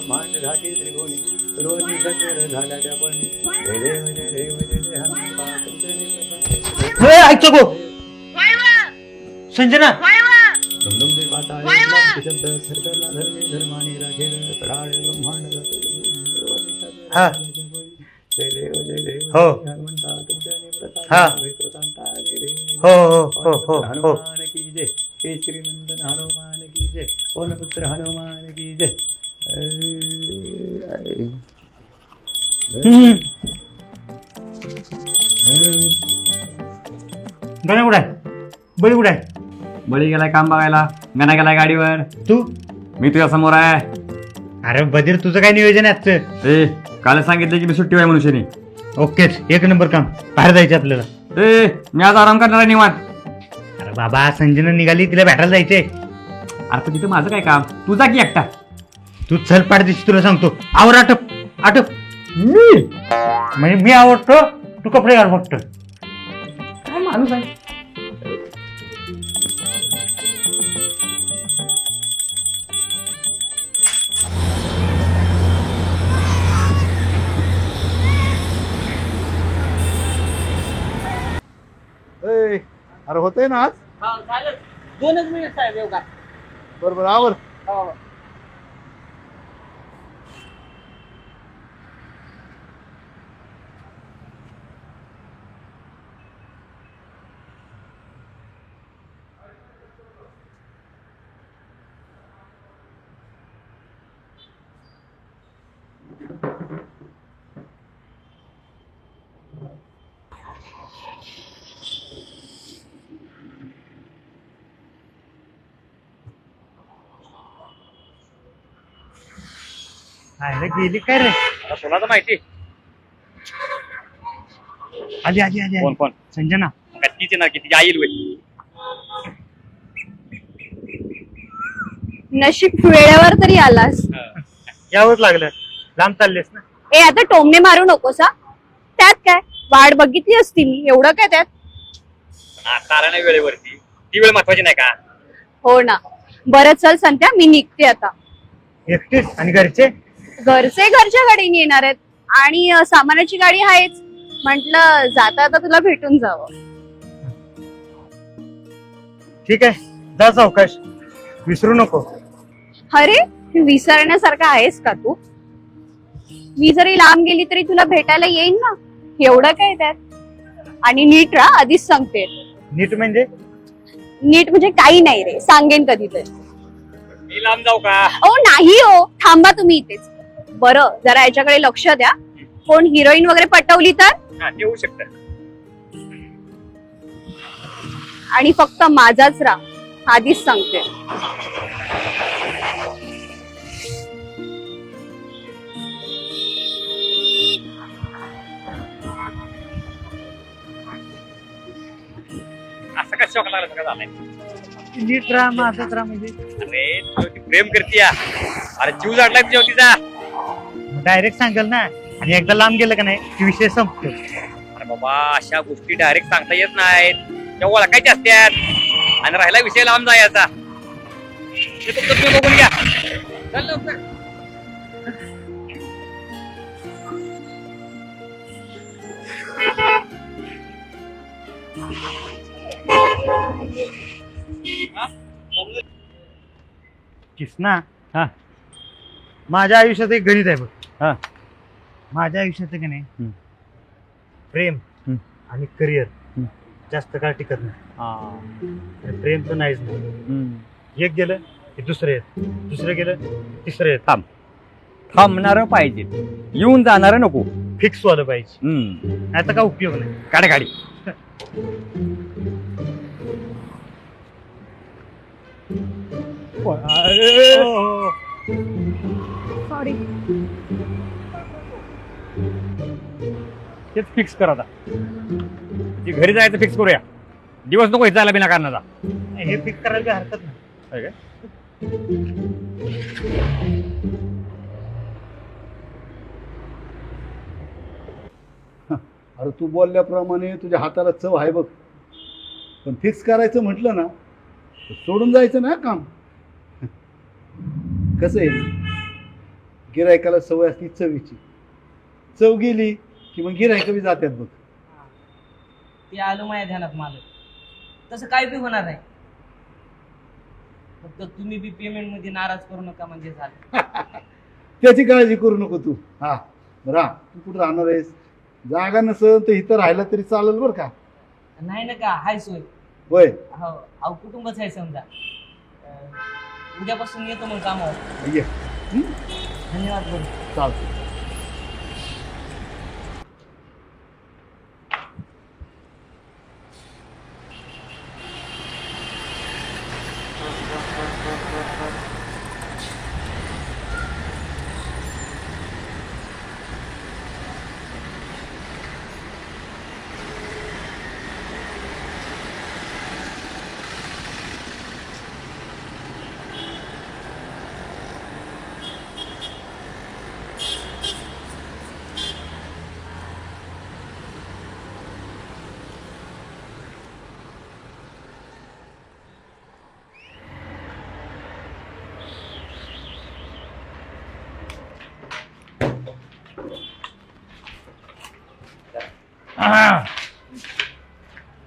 ब्रह्मांड घाटी त्रिभुवनी रोजी सचर झाला त्यापणी जय देव जय देव जय जय हनुमंता तुमचे ऐकतो गो संजना तुम जे पाताळे शब्द थरथरला धर्मे धर्माने राखेल तडाळे ब्रह्मांड हा जय देव हो हनुमंता तुमच्या हो हो हो हनुमान की जय केसरी नंदन हनुमान की जय पवनपुत्र हनुमान की जय गणा कुठे आहे बळी कुठे आहे बळी गेलाय काम बघायला गणा गेलाय गाडीवर तू मी तुझ्या समोर आहे अरे बधीर तुझं काय नियोजन आहे आजचं ए काल सांगितलं की मी सुट्टी आहे मनुष्याने ओकेच एक नंबर काम बाहेर जायचं आपल्याला ए मी आज आराम करणार आहे निवांत अरे बाबा संजना निघाली तिला भेटायला जायचंय अरे तिथं माझं काय काम तुझा की एकटा तू चल पाडदिशी तुला सांगतो आवर आटप आटप मी म्हणजे मी आवडतो तू कपडे घाल फक्त काय माणूस आहे अरे होतंय ना आज 2च मिनिट साहेब येऊ का बरोबर आवर गेली काय रे तुला तर माहिती आली आली आली कोण कोण संजना तिची ना किती आई होईल नशीब वेळेवर तरी आलास यावंच लागलं लांब चाललेस ना ए आता टोमणे मारू नकोस हा त्यात काय वाट बघितली असती मी एवढं काय त्यात तारा नाही वेळेवरती ती वेळ महत्वाची नाही का हो ना बरं चल संध्या मी निघते आता एकटीच आणि घरचे घरच्या गाडीने येणार आहेत आणि सामानाची गाडी आहेच म्हटलं जाता आता तुला भेटून जावं ठीक आहे जा सावकाश विसरू नको अरे विसरण्यासारखं आहेस का तू मी जरी लांब गेली तरी तुला भेटायला येईन ना एवढं काय त्यात आणि नीट राहा आधीच सांगते नीट म्हणजे काही नाही रे सांगेन कधीतरी मी लांब जाऊ का ओ नाही हो थांबा तुम्ही इथेच बरं जरा याच्याकडे लक्ष द्या कोण हिरोईन वगैरे पटवली तर येऊ शकत आणि फक्त माझाच राहा आधीच सांगते असं का शॉक लागला सगळं झालंय नीट राहा माझाच राहा म्हणजे अरे तुझ्यावरती प्रेम करतीय अरे जीव जाडलाय तुझ्यावरतीचा डायरेक्ट सांगाल ना आणि एकदा लांब गेलं का नाही की विषय संपतो अरे बाबा अशा गोष्टी डायरेक्ट सांगता येत नाहीत त्या ओळखायच्या असत्यात आणि राहिला विषय लांब जायचा हे फक्त तुम्ही बघून घ्या चल लवकर किसना हा माझ्या आयुष्यात एक गणित आहे बघ हा माझ्या आयुष्यात का नाही प्रेम आणि करिअर जास्त काळ टिकत नाही प्रेम तर नाहीच नाही एक गेलं की दुसरं येत दुसरं गेलं तिसरं येत थांबणार पाहिजे येऊन जाणार नको फिक्स वालं पाहिजे आता का उपयोग नाही काढा गाडी सॉरी तेच फिक्स कर आता. ती घरी जायचं फिक्स करूया. दिवस नको जायला बिना कारणाचा. हे फिक्स करायला काही हरकत नाही. होय काय? अरे तू बोलल्याप्रमाणे तुझ्या हाताला चव आहे बघ, पण फिक्स करायचं म्हटलं ना तर सोडून जायचं ना काम. कसं आहे, गिरायकाला सवय असती चवीची. चव गेली की मग गिरायक बी जातात बघ. ते आलं माझ्या ध्यानात मालक. तसं काय बी होणार नाही. फक्त तुम्ही बी पेमेंट मध्ये नाराज करू नका म्हणजे झालं. त्याची काळजी करू नको तू. हा राह, तू कुठं राहणार आहेस? जागा नसेल तर इथं राहिला तरी चालेल बरं का. नाही ना का, हाय सोय. होय, हो, अहो कुटुंबच आहे समजा. उद्यापासून येतो मग कामावर. ये. धन्यवाद बरं. चालतं.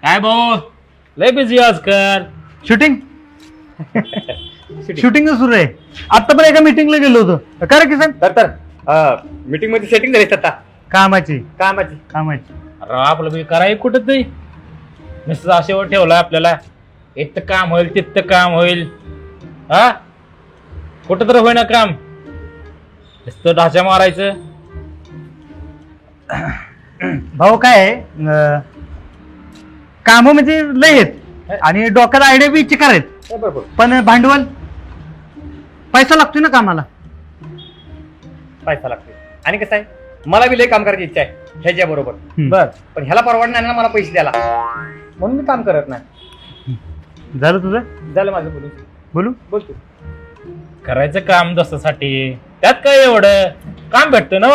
काय भाऊ लय बिझी आजकाल. शूटिंग शूटिंग सुरू आहे. आता पण एका मीटिंगला गेलो होतो. का रे किसन? तर मीटिंग मध्ये सेटिंग झाली आता कामाची कामाची. कामाची अरे आपलं बी कराय कुठं नाही. नुसतं आशेवर ठेवलं आपल्याला. इथं काम होईल तिथं काम होईल. हा कुठं तर होईना काम. नुसतं ढाच्या मारायचं. भाऊ काय आहे, काम म्हणजे लय आहेत आणि डोक्याला आयडिया बी चिकार आहेत, बरोबर. पण भांडवल पैसा लागतोय ना कामाला. पैसा लागतो. आणि कसं आहे, मला बी लय काम करायची इच्छा आहे ह्याच्या बरोबर. बर, पण ह्याला परवडणार ना मला पैसे द्यायला, म्हणून मी काम करत नाही. झालं तुझं? झालं माझं बोलून. बोलू. बोलतो. करायचं काम दसासाठी त्यात काय एवढं काम भेटतं ना.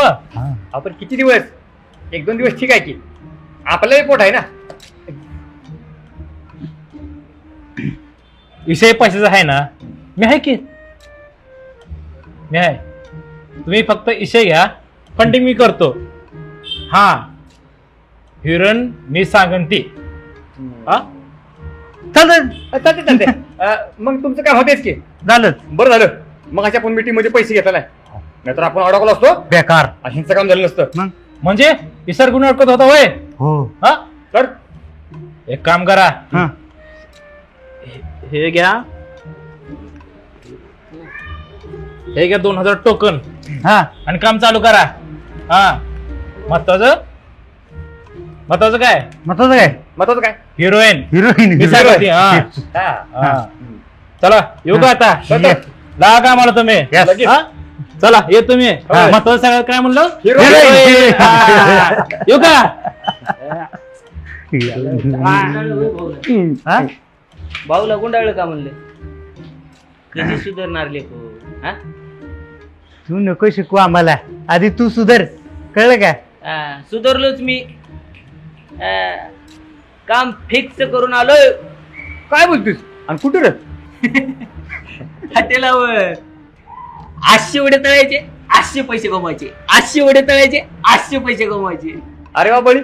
आपण किती दिवस, 1-2 दिवस ठीक आहे की, आपल्याला पोट आहे ना. विषय पैशाचा आहे ना. मी आहे की, मी आहे. तुम्ही फक्त विषय घ्या. फंडिंग मी करतो. हा हिरण मी सांगन ती. हा चालत चालते. मग तुमचं काम होतेच की. झालं. बरं झालं मग अशा आपण मीटिंग मध्ये पैसे घेतला नाही, नाहीतर आपण अडकलो असतो बेकार. आणि ह्यांचं काम झालं नसतं. मग म्हणजे विसर गुन्हा अडकत होता होय. हो. हा तर एक काम करा. हा हे घ्या, हे घ्या 2000 टोकन हा आणि काम चालू करा. हा महत्वाचं काय? महत्वाचं काय? Heroine heroine. मी सांगते. हा हा. हा. चला येऊ का आता? ये. लागा कामाला तुम्ही. Yes. हा? चला ये तुम्ही. हा. महत्वाचं सगळं काय म्हणलं? हिरोईन. हिरोईन. हा. येऊ का? हा? भाऊला गुंडाळलं का म्हणले? कधी सुधारणार लेखो? हा? तू नको शिकू आम्हाला, आधी तू सुधर. कळलं का? सुधारलोच मी. काम फिक्स करून आलोय. काय बोलतोस? आणि कुठे रे? त्याला 800 उडे तळायचे, 800 पैसे कमवायचे. 800 उडे तळायचे, 800 पैसे कमवायचे. अरे वा बळी,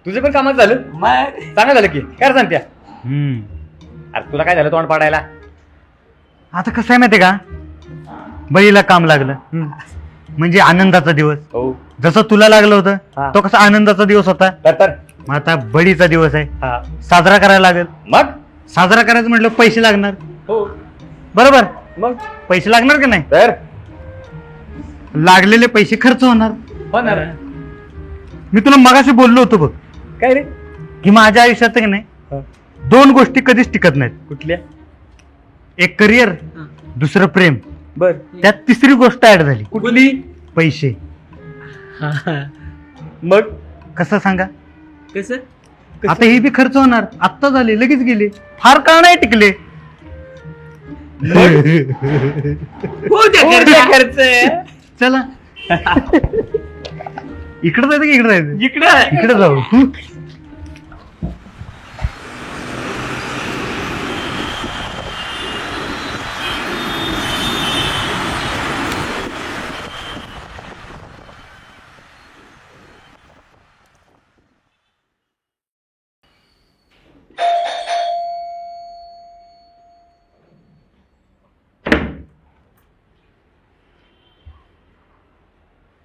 तुझं पण कामात झालं. मग चांगलं झालं की. काय सांगत्या? अरे तुला काय झालं तोंड पाडायला? आता कसं आहे माहितीये का, बळीला काम लागलं म्हणजे आनंदाचा दिवस. हो. जसं तुला लागलं हा. होतं तो कसा आनंदाचा दिवस होता, तर मग आता बळीचा दिवस आहे, हा. साजरा करायला लागेल. मग साजरा करायचं म्हटलं पैसे लागणार. हो. बरोबर, मग पैसे लागणार का नाही? तर लागलेले पैसे खर्च होणार. होणार. मी तुला मगाशी बोललो होतो बघ, काय रे? की माझ्या आयुष्यात की नाही हा. 2 गोष्टी कधीच टिकत नाहीत. कुठल्या? एक करिअर, दुसरं प्रेम. बर. त्यात तिसरी गोष्ट ऍड झाली, कुठली? पैसे. मग कसं सांगा? कसं आता हे बी खर्च होणार. आत्ता झाले, लगेच गेले, फार काळ नाही टिकले. हो द्या खर्च. चला इकडे जायचं की इकडे जायचं? इकडं इकडे जाऊ.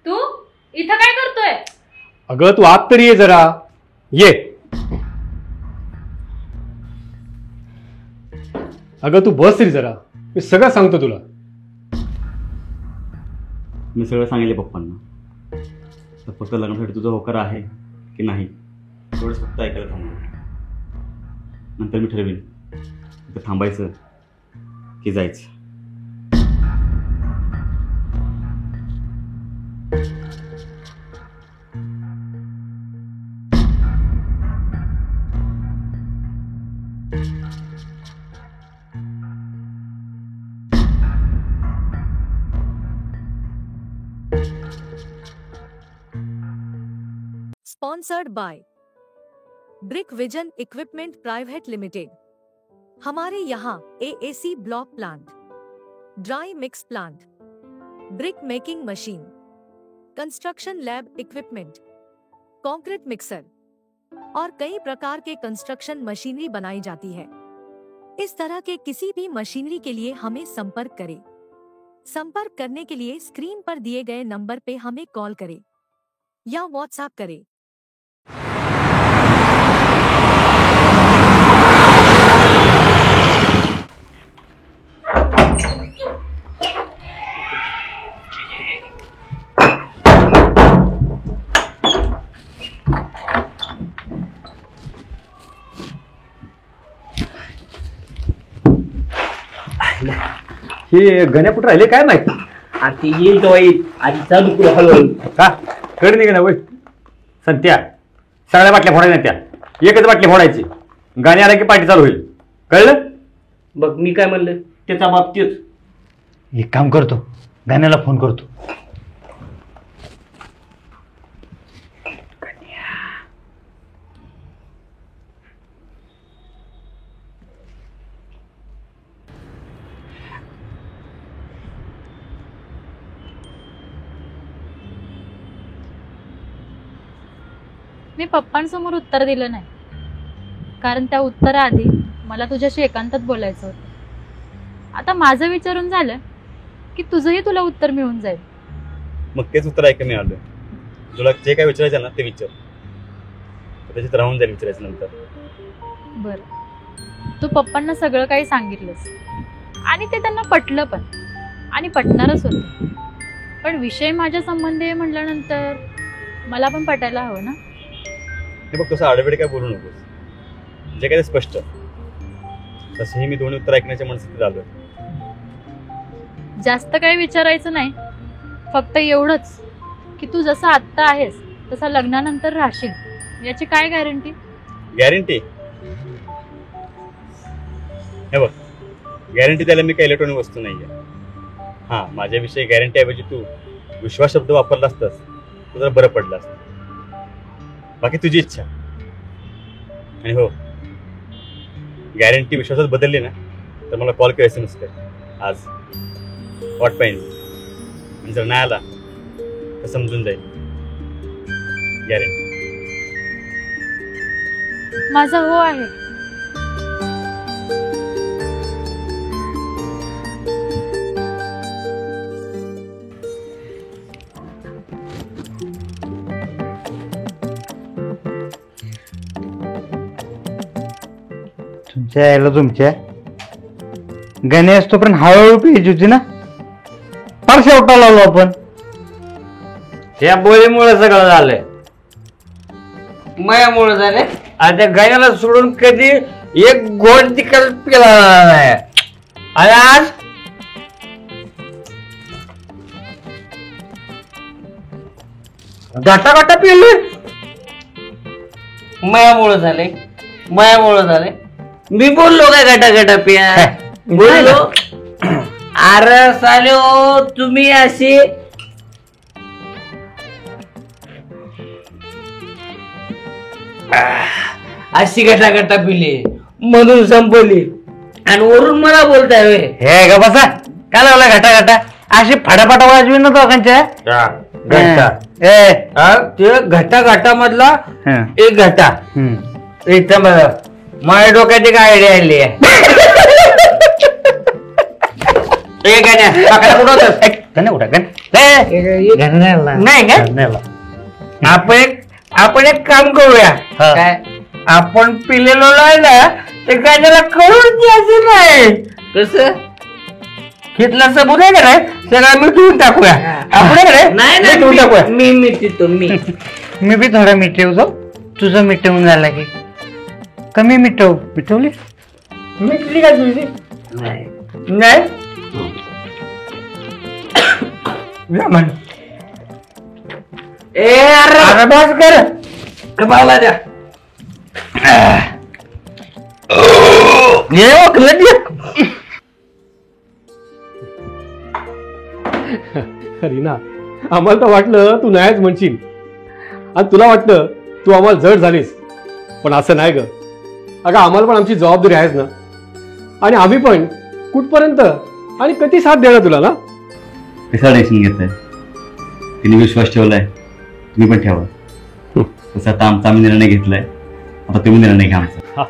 तू इथं काय करतोय? अगं तू आत तरी ये जरा, ये. अगं तू बस तरी जरा, मी सगळं सांगतो तुला. मी सगळं सांगितले पप्पांना. तर फक्त लग्नासाठी तुझा होकार आहे की नाही तेवढंच फक्त ऐकायला थांबलो. नंतर मी ठरवीन इथं थांबायचं की जायचं. Sponsored by brick vision equipment private limited. हमारे यहाँ AAC block plant, dry mix plant, brick making machine, construction lab equipment, concrete mixer और कई प्रकार के कंस्ट्रक्शन मशीनरी बनाई जाती है। इस तरह के किसी भी मशीनरी के लिए हमें संपर्क करें। संपर्क करने के लिए स्क्रीन पर दिए गए नंबर पे हमें कॉल करें या व्हाट्सएप करें। हे गण्या कुठं राहिले काय माहित. आणि ते येईल तो येईल आणि चालू पुढे हळूहळू. का कळ नाही ना वय संत्या, सगळ्या बाटल्या फोडायच्या त्या, एकच बाटली फोडायची. गाणी आला की पार्टी चालू होईल, कळलं? बघ मी काय म्हणलं, त्याचा बाप तेच. एक काम करतो, गाण्याला फोन करतो. मी पप्पांसमोर उत्तर दिलं नाही, कारण त्या उत्तराआधी मला तुझ्याशी एकांतात बोलायचं होतं. आता माझं विचारून झालं की तुझंही तुला उत्तर मिळून जाईल. मग तेच उत्तर ऐका मी आलो. तुला जे काय विचारायचं ना ते विचार, त्याच्यात राहून जाईल विचारायचं नंतर. बरं, तू पप्पांना सगळं काही सांगितलंस आणि ते त्यांना पटलं पण, आणि पटणारच होतं. पण विषय माझ्या संबंधी आहे म्हटल्यानंतर मला पण पटायला हवं ना. हे बघ, तसं आडवेडे काय बोलू नकोस. जे काय ते स्पष्ट. तसंही मी दोन्ही उत्तर ऐकण्याच्या मनस्थितीत आलोय. जास्त काही विचारायचं नाही, फक्त एवढंच की तू जसा आत्ता आहेस तसा लग्नानंतर राहशील याची काय गॅरंटी? गॅरंटी? हे बघ, गॅरंटी द्यायला मी काही इलेक्ट्रॉनिक वस्तू नाहीये. हां, माझ्याविषयी गॅरंटी ऐवजी तू विश्वास शब्द वापरला असतास तर जरा बरं पडलं असतं. बाकी तुझी इच्छा. आणि हो, गॅरंटी विश्वासात बदलली ना तर मला कॉल किंवा SMS कर आज. वाट पाहिजे, आणि जर नाही आला तर समजून जाईल. गॅरंटी. माझा हो आहे. तुमच्या यायला तुमच्या गाणे असतो पण हळूहळू पाहिजे होती ना. फार शेवटा लावलो आपण. त्या बोलीमुळे सगळं झालंय. मयामुळे झाले. आणि त्या गाण्याला सोडून कधी एक गोड तिकड पिला नाही. आणि आज गाटा गाटा पिले मायामुळं झाले मी बोललो काय गाटा गाटा पिया बोललो अरे साले ओ तुम्ही अशी अशी गाटा गाटा पिली म्हणून संपवली आणि वरून मला बोलताय होय. हे ग बसा काय लावला घाटा घाटा अशी फटाफटा वाजवी ना दोघांच्या घटा ते घटा घाटा मधला एक घटा इथं बघा माझ्या डोक्यात एक आयडिया आली आहे नाही का आपण एक काम करूया काय आपण पिलेलो ना ते गाण्याला कळून द्यायचं नाही कसं घेतला सबूत आहे का नाही सगळं मिटवून टाकूया आपण मिटवून टाकूया मी मिटतो मी बी थोडा मिटवतो तुझं मिटवून झाला की कमी मिटवली मिटली का तुझी नाही ए अरे बस कर कमावला द्या रीना आम्हाला तर वाटलं तू नाहीच म्हणशील आणि तुला वाटतं तू आम्हाला जड झालीस पण असं नाही ग अगं आम्हाला पण आमची जबाबदारी आहेच ना आणि आम्ही पण कुठपर्यंत आणि कधी साथ देणार तुला ना कसा टेन्शन घेताय तिने विश्वास ठेवलाय तुम्ही पण ठेवा तसं आता आमचा आम्ही निर्णय घेतलाय आता तुम्ही निर्णय घ्या आमचा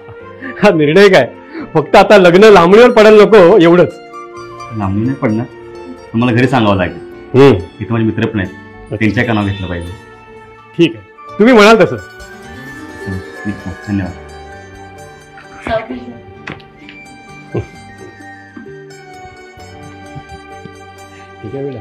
हा निर्णय काय फक्त आता लग्न लांबणीवर पडायला नको एवढंच लांबणी नाही पडणार तुम्हाला घरी सांगावं लागेल इथं माझे मित्र पण आहेत त्यांच्या कानावर घेतलं पाहिजे ठीक आहे तुम्ही म्हणाल तसं धन्यवाद ठीक आहे बेटा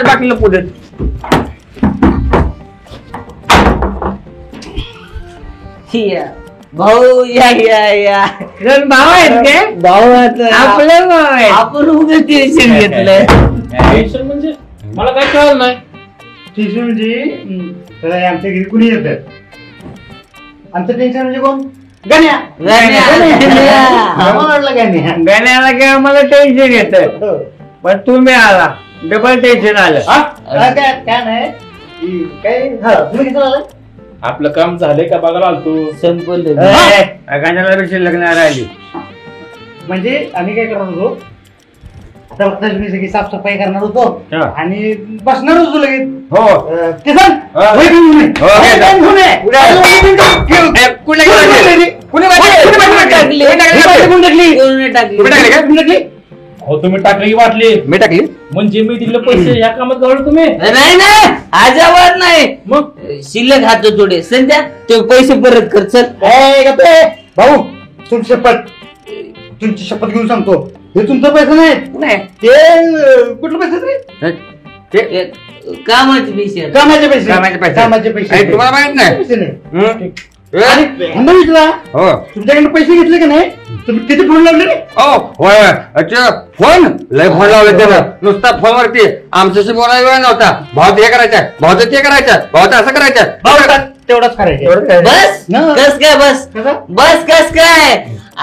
बाकी लपू देत भाऊ या भाऊ आहेत काय भाऊ आपलं भाऊ आहे आपण उद्या टेन्शन घेतलंय टेन्शन म्हणजे मला काय कळलं नाही टेन्शन म्हणजे आमच्या घरी कुणी येतात आमचं टेन्शन म्हणजे कोण गाण्याला काय आम्हाला टेन्शन येत पण तुम्ही आला डबल टेन्शन आलं काय नाही तुम्ही किती आला आपलं काम झालंय का बघायला आलतो संपलं गाण्याला पेक्षा लग्न राहिली म्हणजे आम्ही काय करणार होतो आता फक्त मी सगळी साफसफाई करणार होतो आणि बसणार होतो लगेच हो किसन हो तुम्ही टाकली की वाटली मी टाकली म्हणजे मी दिले पैसे या कामात घालू तुम्ही नाही नाही अजिबात नाही मग शिल्लक हात थोडे संध्या ते पैसे परत कर चल भाऊ तुमची शपथ घेऊन सांगतो हे तुमचं पैसे नाही ते कुठलं पैसे ते कामाचे पैसे कामाचे पैसे तुम्हाला माहित नाही तुमच्याकडे पैसे घेतले का नाही तुम्ही किती फोन लावले फोन लय फोन लावले त्याला नुसता फोनवरती आमच्याशी बोलायला वेळ नव्हता भाऊ ते करायचा भाऊ ते करायचं भाऊ असं करायचं तेवढंच करायचं बस कस काय बस कस काय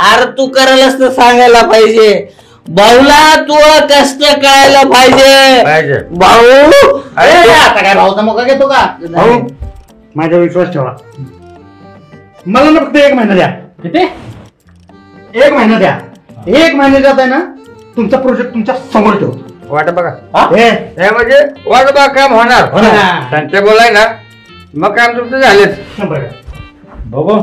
अरे तू करायलाच तर सांगायला पाहिजे भाऊला तू कष्ट कळायला पाहिजे भाऊ आता काय भाऊचा मोका घेतो का भाऊ माझ्या विश्वास ठेवा मला ना फक्त 1 महिना द्या किती 1 महिना द्या 1 महिन्यात आहे ना तुमचा प्रोजेक्ट तुमच्या समोर ठेवतो वाट बघा म्हणजे वाट बघा काम होणार त्यांच्या बोलाय ना मग काम तुमचं झालेच बघू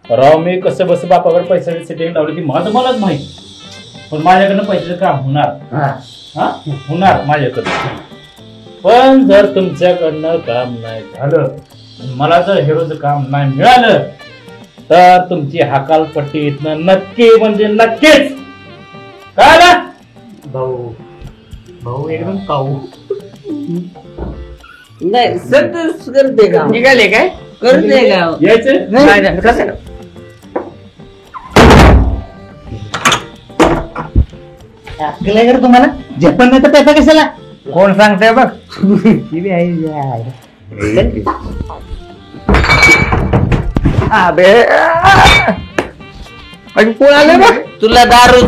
राव मी कसं बस बापाकडे पैशाची सेटिंग लावली ती मलाच माहित पण माझ्याकडनं पैशाचं काम होणार होणार माझ्याकडनं पण जर तुमच्याकडनं काम नाही झालं मला जर हिरोचं काम नाही मिळालं तर तुमची हकालपट्टी इथनं नक्की म्हणजे नक्कीच काय ना भाऊ भाऊ एकदम काऊ. नाही सर करते का निघाले काय करते का यायचं कसं केलं तुम्हाला जपन नाही तर पैसा कशाला. कोण सांगतंय बघ अबे कोण आले बघ तुला दारू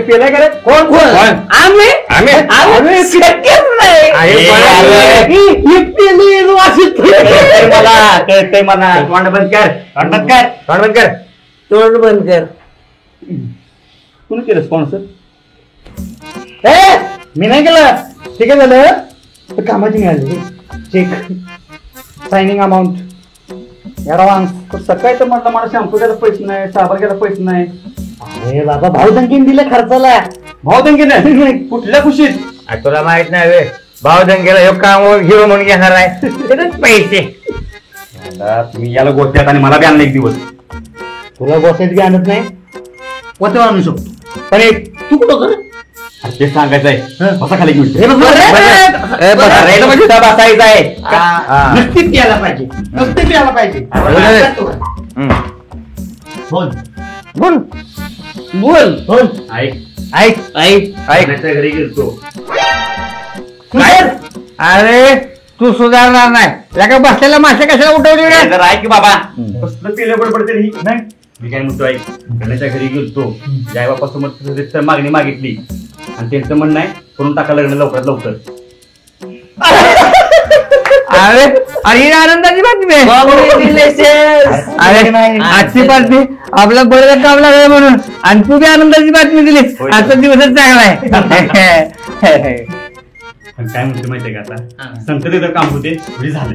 पेलाय का रे. कोण कोण आम्ही शक्यच नाही मला कळतंय मला. तोंड बंद कर तोंड बंद कर तोंड बंद कर. तोंड बंद कर कोणी केलं स्पॉन्सर. मी नाही केलं. ठीक आहे झालं तर कामाची मिळाली चेक सायनिंग अमाऊंट ऍडव्हान्स. सकाळी तर म्हटलं मला शॅम्पू घ्यायला पैसे नाही साबण घ्यायला पैसे नाही. अरे बाबा भावदंगीन दिलं खर्चाला. भावदंगीन कुठल्या खुशीत. तुला माहित नाही वे भाव दंगेला ह्यो काम हिरो म्हणून घेणार आहे पैसे. तुम्ही याला गोठ्यात आणि मला बी आणलं एक दिवस. तुला बसायचं बी आणत नाही कोणतं आणू शकतो पण तू कुठं कर ते सांगायचं आहे. बसा खाली घेऊन बसायचं आहे नुसती प्यायला पाहिजे नुसती प्यायला पाहिजे. बोल बोल बोल बोल. ऐक ऐक ऐक ऐक घरी गेलतो. अरे तू सुधारणार नाही लका बसलेला मासे कशाला उठवली रे. जरा ऐक बाबा कसलं पिलं बडबड तरी नाही. मी काय म्हणतो ऐक गण्याच्या घरी गेलतो. आई बापा समोर मागणी मागितली आणि त्यांचं म्हणणं आहे करून टाका लग्न लवकरात लवकर. अरे अरे आनंदाची बातमी अरे आजची बातमी आपला बरोबर काम लागलं म्हणून आणि तू बी आनंदाची बातमी दिली. आजचा दिवसच चांगला आहे. काय म्हणते माहितीये का आता संसदेचं काम होते थोडी झालं.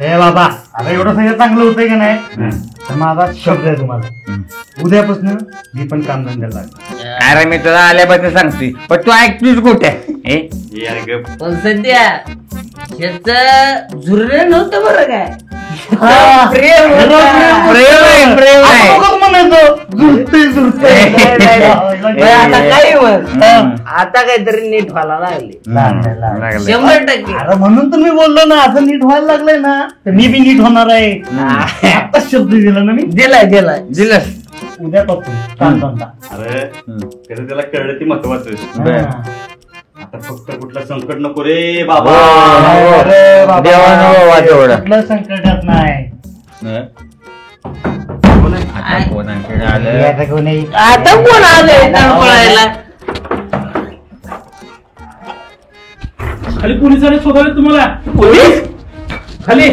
हे बाबा आता एवढं सगळं चांगलं होतंय का नाही तर माझा शब्द आहे तुम्हाला उद्यापासून मी पण काम धंद्याला. अरे मी तुला आल्याबद्दल सांगतोय पण तू ऐकतोस कुठे पण सध्या ह्याच झुररे नव्हतं बरं काय. प्रेम प्रेम आता काही आता काहीतरी नीट व्हायला लागले 100%. अरे म्हणून तर मी बोललो ना असं नीट व्हायला लागलंय ना तर मी बी नीट होणार आहे. आता शब्द दिला ना मी दिलं उद्यापासून काम धंदा. अरे त्याचं त्याला कळलं ती महत्वाचं. आता फक्त कुठलं संकट नको रे बाबा. कुठलं संकटात नाही. आता कोण आलंय तळपळायला. खाली पोलिसांनी शोधावे तुम्हाला. पोलीस खाली